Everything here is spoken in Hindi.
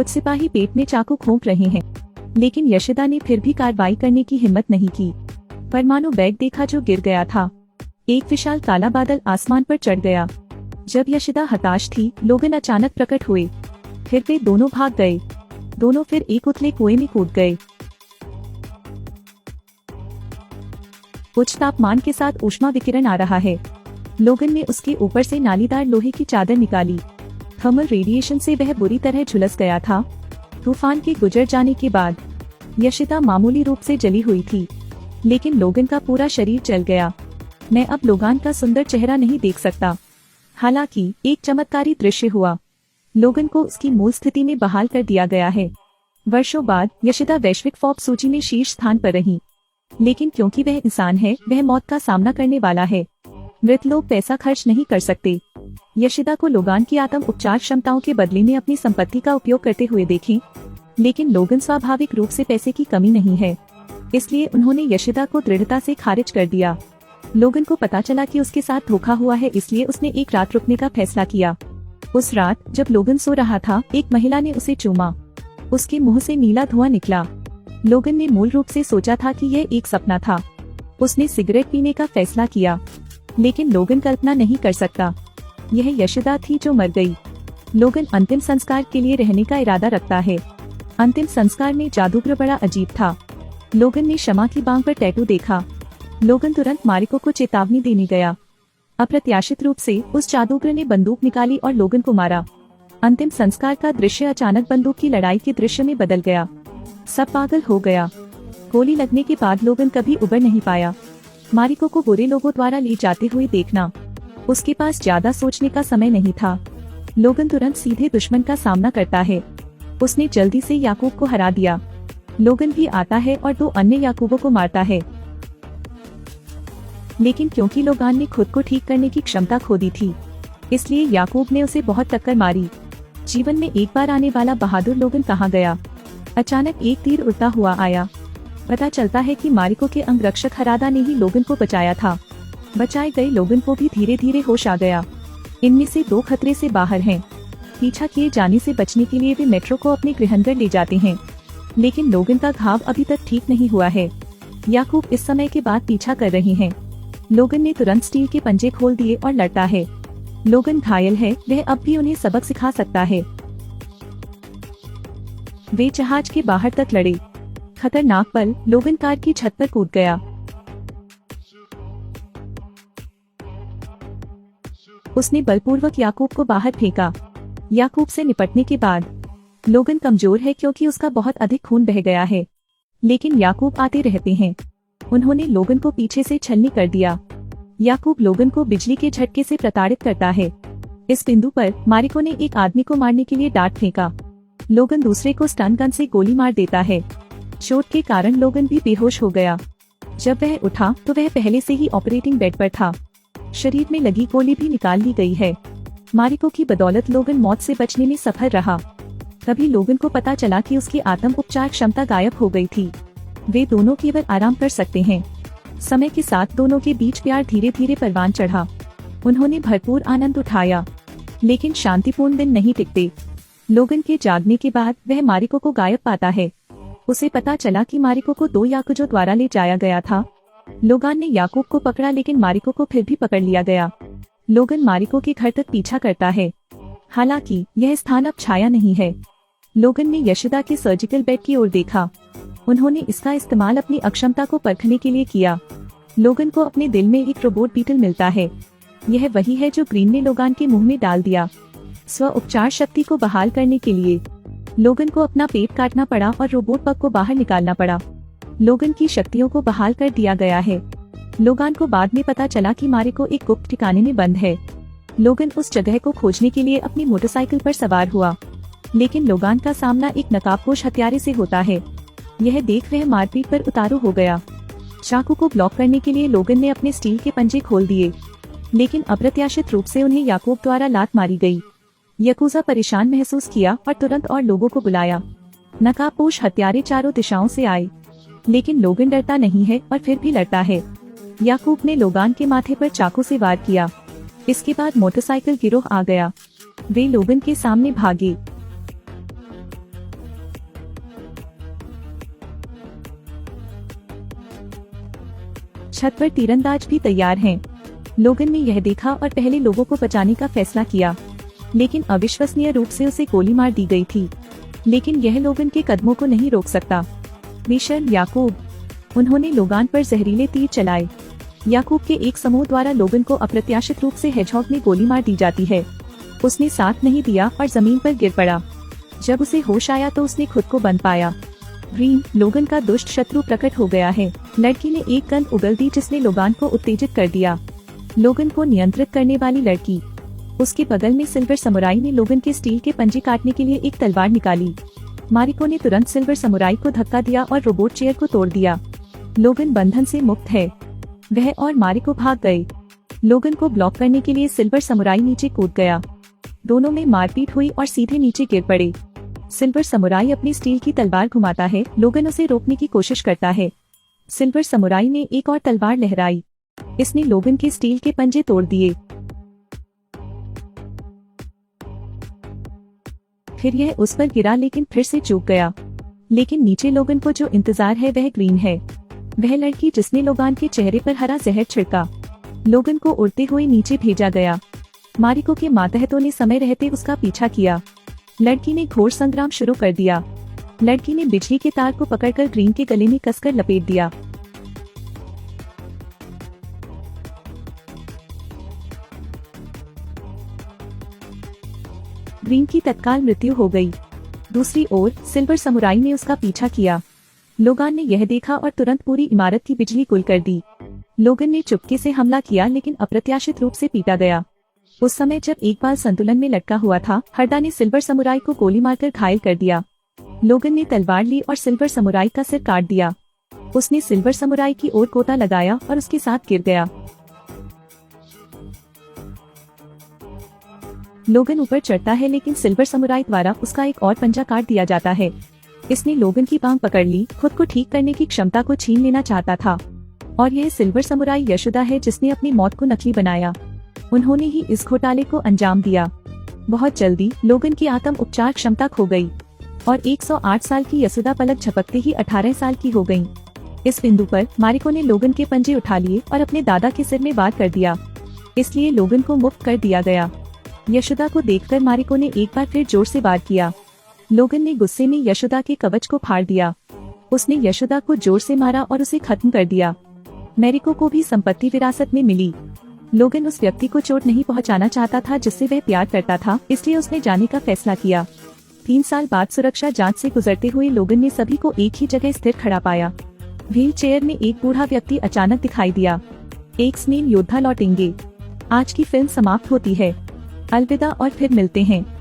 कुछ सिपाही पेट में चाकू घोंप रहे हैं, लेकिन यशिदा ने फिर भी कार्रवाई करने की हिम्मत नहीं की। परमाणु बैग देखा जो गिर गया था। एक विशाल काला बादल आसमान पर चढ़ गया। जब यशिदा हताश थी, लोगन अचानक प्रकट हुए। फिर वे दोनों भाग गए। दोनों फिर एक उथले कुएं में कूद गए। उच्च तापमान के साथ ऊष्मा विकिरण आ रहा है। लोगन ने उसके ऊपर से नालीदार लोहे की चादर निकाली। थर्मल रेडिएशन से वह बुरी तरह झुलस गया था। तूफान के गुजर जाने के बाद यशिदा मामूली रूप से जली हुई थी, लेकिन लोगन का पूरा शरीर जल गया। मैं अब लोगान का सुंदर चेहरा नहीं देख सकता। हालांकि एक चमत्कारी दृश्य हुआ। लोगन को उसकी मूल स्थिति में बहाल कर दिया गया है। वर्षों बाद यशिदा वैश्विक फॉर्ब्स सूची में शीर्ष स्थान पर रही, लेकिन क्योंकि वह इंसान है, वह मौत का सामना करने वाला है। मृत लोग पैसा खर्च नहीं कर सकते। यशिदा को लोगान की आत्म उपचार क्षमताओं के बदले में अपनी संपत्ति का उपयोग करते हुए देखें, लेकिन लोगन स्वाभाविक रूप से पैसे की कमी नहीं है, इसलिए उन्होंने यशिदा को दृढ़ता से खारिज कर दिया। लोगन को पता चला कि उसके साथ धोखा हुआ है, इसलिए उसने एक रात रुकने का फैसला किया। उस रात जब लोगन सो रहा था, एक महिला ने उसे चूमा। उसके मुंह से नीला धुआं निकला। लोगन ने मूल रूप से सोचा था कि यह एक सपना था। उसने सिगरेट पीने का फैसला किया, लेकिन लोगन कल्पना नहीं कर सकता यह यशिदा थी जो मर गई। लोगन अंतिम संस्कार के लिए रहने का इरादा रखता है। अंतिम संस्कार में जादूगर बड़ा अजीब था। लोगन ने क्षमा की बांग पर टैटू देखा। लोगन तुरंत मारिको को चेतावनी देने गया। अप्रत्याशित रूप से उस जादूगर ने बंदूक निकाली और लोगन को मारा। अंतिम संस्कार का दृश्य अचानक बंदूक की लड़ाई के दृश्य में बदल गया। सब पागल हो गया। गोली लगने के बाद लोगन कभी उबर नहीं पाया। मारिको को बुरे लोगों द्वारा ले जाते हुए देखना, उसके पास ज्यादा सोचने का समय नहीं था। लोगन तुरंत सीधे दुश्मन का सामना करता है। उसने जल्दी से याकूब को हरा दिया। लोगन भी आता है और 2 अन्य याकूबों को मारता है, लेकिन क्योंकि लोगान ने खुद को ठीक करने की क्षमता खो दी थी, इसलिए याकूब ने उसे बहुत टक्कर मारी। जीवन में एक बार आने वाला बहादुर लोगन कहाँ गया? अचानक एक तीर उड़ता हुआ आया। पता चलता है कि मारिको के अंगरक्षक हरादा ने ही लोगन को बचाया था। बचाए गए लोगन को भी धीरे धीरे होश आ गया। इनमें से 2 खतरे से बाहर हैं। पीछा किए जाने से बचने के लिए वे मेट्रो को अपने गृहनगर ले जाते हैं, लेकिन लोगन का घाव अभी तक ठीक नहीं हुआ है। याकूब इस समय के बाद पीछा कर रहे हैं। लोगन ने तुरंत स्टील के पंजे खोल दिए और लड़ता है। लोगन घायल है, वह अब भी उन्हें सबक सिखा सकता है। वे जहाज के बाहर तक लड़े। खतरनाक पल, लोगन कार की छत पर कूद गया। उसने बलपूर्वक याकूब को बाहर फेंका। याकूब से निपटने के बाद लोगन कमजोर है क्योंकि उसका बहुत अधिक खून बह गया है, लेकिन याकूब आते रहते हैं। उन्होंने लोगन को पीछे से छलनी कर दिया। याकूब लोगन को बिजली के झटके से प्रताड़ित करता है। इस बिंदु पर मारिको ने एक आदमी को मारने के लिए डांट फेंका। लोगन दूसरे को स्टन गन से गोली मार देता है। चोट के कारण लोगन भी बेहोश हो गया। जब वह उठा तो वह पहले से ही ऑपरेटिंग बेड पर था। शरीर में लगी गोली भी निकाल ली गई है। मारिको की बदौलत लोगन मौत से बचने में सफल रहा। तभी लोगन को पता चला कि उसकी आत्म उपचार क्षमता गायब हो गई थी। वे दोनों केवल आराम कर सकते हैं। समय के साथ दोनों के बीच प्यार धीरे धीरे परवान चढ़ा। उन्होंने भरपूर आनंद उठाया, लेकिन शांतिपूर्ण दिन नहीं टिकते। लोगन के जागने के बाद वह मारिको को गायब पाता है। उसे पता चला कि मारिको को 2 याकुजों द्वारा ले जाया गया था। लोगान ने याकूब को पकड़ा, लेकिन मारिको को फिर भी पकड़ लिया गया। लोगन मारिको के घर तक पीछा करता है। हालांकि यह स्थान अब छाया नहीं है। लोगन ने यशिदा के सर्जिकल बेड की ओर देखा। उन्होंने इसका इस्तेमाल अपनी अक्षमता को परखने के लिए किया। लोगन को अपने दिल में एक रोबोट बीटल मिलता है। यह वही है जो ग्रीन ने लोगान के मुंह में डाल दिया। स्व उपचार शक्ति को बहाल करने के लिए लोगन को अपना पेट काटना पड़ा और रोबोट पग को बाहर निकालना पड़ा। लोगन की शक्तियों को बहाल कर दिया गया है। लोगान को बाद में पता चला कि मारिको एक गुप्त ठिकाने में बंद है। लोगन उस जगह को खोजने के लिए अपनी मोटरसाइकिल पर सवार हुआ, लेकिन लोगान का सामना एक नकाबपोश हत्यारे से होता है। यह देख वह मारपीट पर उतारू हो गया। चाकू को ब्लॉक करने के लिए लोगन ने अपने स्टील के पंजे खोल दिए, लेकिन अप्रत्याशित रूप से उन्हें याकूब द्वारा लात मारी गई। यकूजा परेशान महसूस किया और तुरंत और लोगों को बुलाया। नकाबपोश हत्यारे चारों दिशाओं से आए, लेकिन लोगन डरता नहीं है और फिर भी लड़ता है। याकूब ने लोगान के माथे पर चाकू से वार किया। इसके बाद मोटरसाइकिल गिरोह आ गया। वे लोगन के सामने भागे। छत पर तीरंदाज भी तैयार हैं। लोगन ने यह देखा और पहले लोगों को बचाने का फैसला किया, लेकिन अविश्वसनीय रूप से उसे गोली मार दी गई थी। लेकिन यह लोगन के कदमों को नहीं रोक सकता। बेशर्म याकूब। उन्होंने लोगान पर जहरीले तीर चलाए। याकूब के एक समूह द्वारा लोगन को अप्रत्याशित रूप से हेजहॉग में गोली मार दी जाती है। उसने साथ नहीं दिया और जमीन पर गिर पड़ा। जब उसे होश आया तो उसने खुद को बंद पाया। ग्रीन, लोगन का दुष्ट शत्रु प्रकट हो गया है। लड़की ने एक गन उगल दी जिसने लोगान को उत्तेजित कर दिया। लोगन को नियंत्रित करने वाली लड़की। उसके बगल में सिल्वर समुराई ने लोगन के स्टील के पंजे काटने के लिए एक तलवार निकाली। मारिको ने तुरंत सिल्वर समुराई को धक्का दिया और रोबोट चेयर को तोड़ दिया। लोगन बंधन से मुक्त है। वह और मारिको भाग गए। लोगन को ब्लॉक करने के लिए सिल्वर समुराई नीचे कूद गया। दोनों में मारपीट हुई और सीधे नीचे गिर पड़े। सिल्वर समुराई अपनी स्टील की तलवार घुमाता है। लोगन उसे रोकने की कोशिश करता है। सिल्वर समुराई ने एक और तलवार लहराई। इसने लोगन के स्टील के पंजे तोड़ दिए। फिर यह उस पर गिरा लेकिन फिर से चूक गया। लेकिन नीचे लोगन को जो इंतजार है वह ग्रीन है। वह लड़की जिसने लोगान के चेहरे पर हरा जहर छिड़का। लोगन को उड़ते हुए नीचे भेजा गया। मारिको के मातहतों ने समय रहते उसका पीछा किया। लड़की ने घोर संग्राम शुरू कर दिया। लड़की ने बिजली के तार को पकड़कर ग्रीन के गले में कसकर लपेट दिया। ग्रीन की तत्काल मृत्यु हो गई। दूसरी ओर सिल्वर समुराई ने उसका पीछा किया। लोगान ने यह देखा और तुरंत पूरी इमारत की बिजली गुल कर दी। लोगन ने चुपके से हमला किया लेकिन अप्रत्याशित रूप से पीटा गया। उस समय जब एक बाल संतुलन में लटका हुआ था, हरदा ने सिल्वर समुराई को गोली मारकर घायल कर दिया। लोगन ने तलवार ली और सिल्वर समुराई का सिर काट दिया। उसने सिल्वर समुराई की ओर गोता लगाया और उसके साथ गिर गया। लोगन ऊपर चढ़ता है लेकिन सिल्वर समुराई द्वारा उसका एक और पंजा काट दिया जाता है। इसने लोगन की बांह पकड़ ली। खुद को ठीक करने की क्षमता को छीन लेना चाहता था। और यह सिल्वर समुराई यशोदा है जिसने अपनी मौत को नकली बनाया। उन्होंने ही इस घोटाले को अंजाम दिया। बहुत जल्दी लोगन की आत्म उपचार क्षमता खो गई और 108 साल की यशोदा पलक झपकते ही 18 साल की हो गयी। इस बिंदु पर मारिको ने लोगन के पंजे उठा लिए और अपने दादा के सिर में वार कर दिया। इसलिए लोगन को मुक्त कर दिया गया। यशोदा को देखकर मारिको ने एक बार फिर जोर से वार किया। लोगन ने गुस्से में यशोदा के कवच को फाड़ दिया। उसने यशोदा को जोर से मारा और उसे खत्म कर दिया। मैरिको को भी संपत्ति विरासत में मिली। लोगन उस व्यक्ति को चोट नहीं पहुंचाना चाहता था जिससे वह प्यार करता था, इसलिए उसने जाने का फैसला किया। 3 साल बाद सुरक्षा जांच से गुजरते हुए लोगन ने सभी को एक ही जगह स्थिर खड़ा पाया। व्हील चेयर में एक बूढ़ा व्यक्ति अचानक दिखाई दिया। एक्स-मेन योद्धा लौटेंगे। आज की फिल्म समाप्त होती है। अलविदा और फिर मिलते हैं।